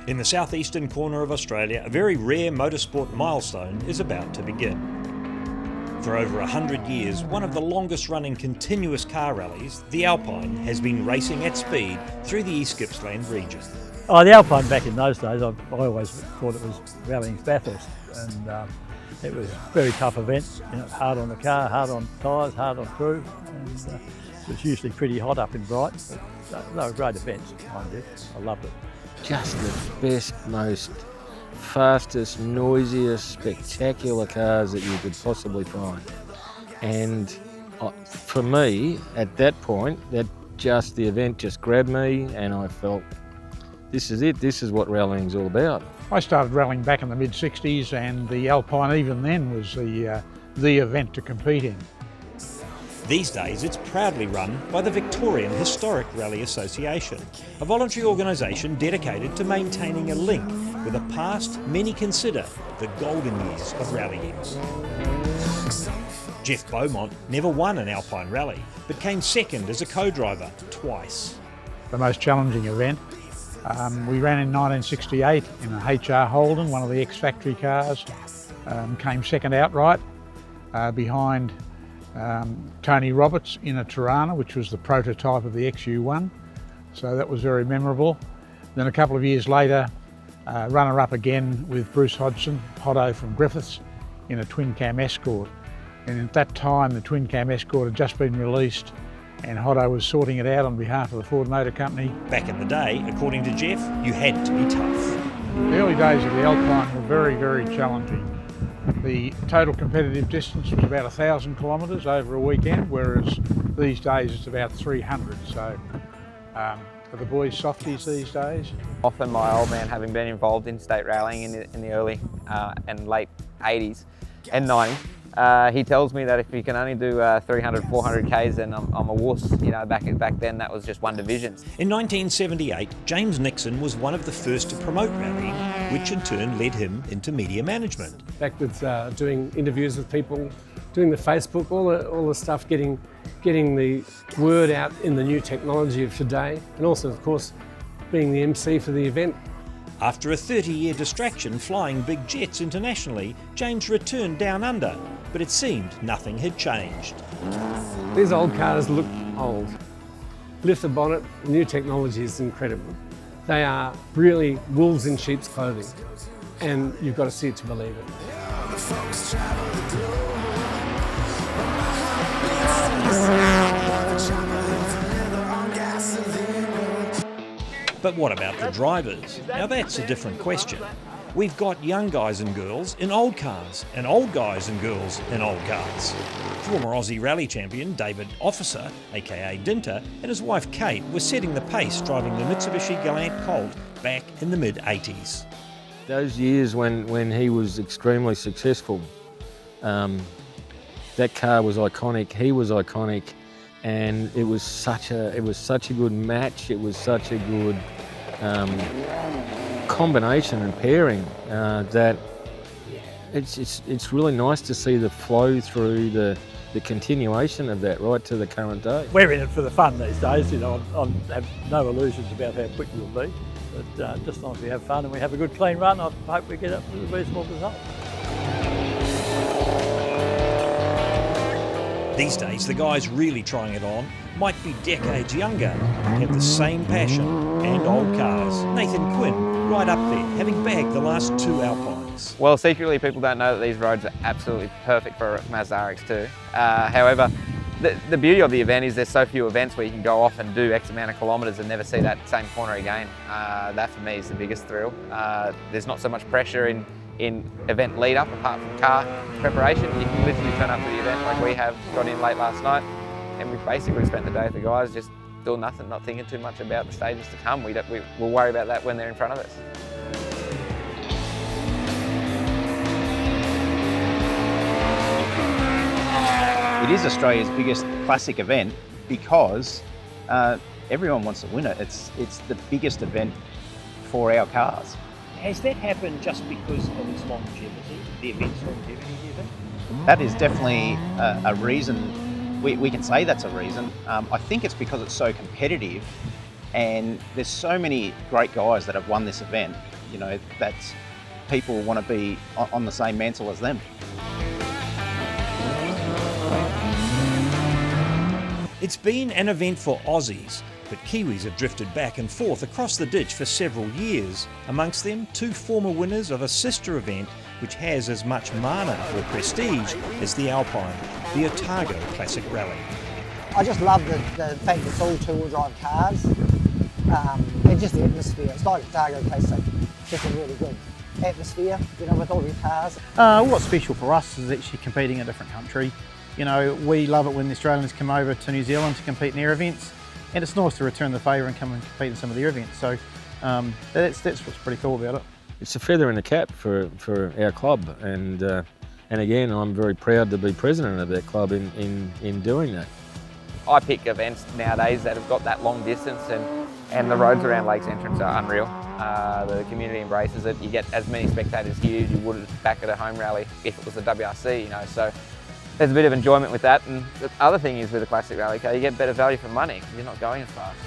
In the southeastern corner of Australia, a very rare motorsport milestone is about to begin. For over 100 years, one of the longest running continuous car rallies, the Alpine, has been racing at speed through the East Gippsland region. Oh, the Alpine back in those days, I always thought it was rallying's Bathurst, and it was a very tough event, hard on the car, hard on tyres, hard on crew, and it was usually pretty hot up in Bright, but they were great events, mind you. I loved it. Just the best, most fastest, noisiest, spectacular cars that you could possibly find. And for me, at that point, the event just grabbed me and I felt, this is it, this is what rallying's all about. I started rallying back in the mid-60s, and the Alpine even then was the event to compete in. These days it's proudly run by the Victorian Historic Rally Association, a voluntary organisation dedicated to maintaining a link with a past many consider the golden years of rallying. Jeff Beaumont never won an Alpine rally, but came second as a co-driver twice. The most challenging event. We ran in 1968 in a HR Holden, one of the ex-factory cars. Came second outright behind Tony Roberts in a Tirana, which was the prototype of the XU1. So that was very memorable. Then a couple of years later, runner-up again with Bruce Hodgson, Hotto from Griffiths, in a twin-cam Escort. And at that time, the twin-cam Escort had just been released, and Hotto was sorting it out on behalf of the Ford Motor Company. Back in the day, according to Jeff, you had to be tough. The early days of the Alpine were very, very challenging. The total competitive distance was about 1,000 kilometres over a weekend, whereas these days it's about 300. So are the boys softies these days? Often my old man, having been involved in state rallying in the early and late 80s and 90s, he tells me that if you can only do 300, 400 Ks, then I'm a wuss. Back then that was just one division. In 1978, James Nixon was one of the first to promote rallying, which in turn led him into media management. Back with doing interviews with people, doing the Facebook, all the stuff, getting the word out in the new technology of today, and also, of course, being the MC for the event. After a 30-year distraction flying big jets internationally, James returned down under, but it seemed nothing had changed. These old cars look old. Lift the bonnet, the new technology is incredible. They are really wolves in sheep's clothing, and you've got to see it to believe it. But what about the drivers? Now that's a different question. We've got young guys and girls in old cars, and old guys and girls in old cars. Former Aussie rally champion David Officer, aka Dinter, and his wife Kate were setting the pace driving the Mitsubishi Galant Colt back in the mid-80s. Those years when he was extremely successful, that car was iconic, he was iconic, and it was such a good match. It was such a good combination and pairing that it's really nice to see the flow through the continuation of that right to the current day. We're in it for the fun these days. I have no illusions about how quick we'll be, but just as long as we have fun and we have a good clean run, I hope we get a reasonable result. These days, the guys really trying it on might be decades younger, have the same passion and old cars. Nathan Quinn, right up there, having bagged the last two Alpines. Well, secretly people don't know that these roads are absolutely perfect for Mazda RX-2. However, the beauty of the event is there's so few events where you can go off and do X amount of kilometres and never see that same corner again. That for me is the biggest thrill. There's not so much pressure in event lead up apart from car preparation. You can literally turn up to the event like we have, got in late last night, and we've basically spent the day with the guys just doing nothing, not thinking too much about the stages to come. We'll worry about that when they're in front of us. It is Australia's biggest classic event because everyone wants to win it. It's the biggest event for our cars. Has that happened just because of its longevity, the event's longevity, do you think? That is definitely a reason. We can say that's a reason. I think it's because it's so competitive And there's so many great guys that have won this event, you know, that people want to be on the same mantle as them. It's been an event for Aussies, but Kiwis have drifted back and forth across the ditch for several years. Amongst them, 2 former winners of a sister event which has as much mana or prestige as the Alpine, the Otago Classic Rally. I just love the fact it's all 2-wheel drive cars, and just the atmosphere. It's like Otago Classic, just a really good atmosphere, you know, with all your cars. What's special for us is actually competing in a different country. You know, we love it when the Australians come over to New Zealand to compete in their events, and it's nice to return the favour and come and compete in some of their events. So that's what's pretty cool about it. It's a feather in the cap for our club, and again, I'm very proud to be president of that club in doing that. I pick events nowadays that have got that long distance, and the roads around Lakes Entrance are unreal. The community embraces it. You get as many spectators here as you would back at a home rally if it was a WRC, you know. So there's a bit of enjoyment with that. And the other thing is with a classic rally car, you get better value for money because you're not going as fast.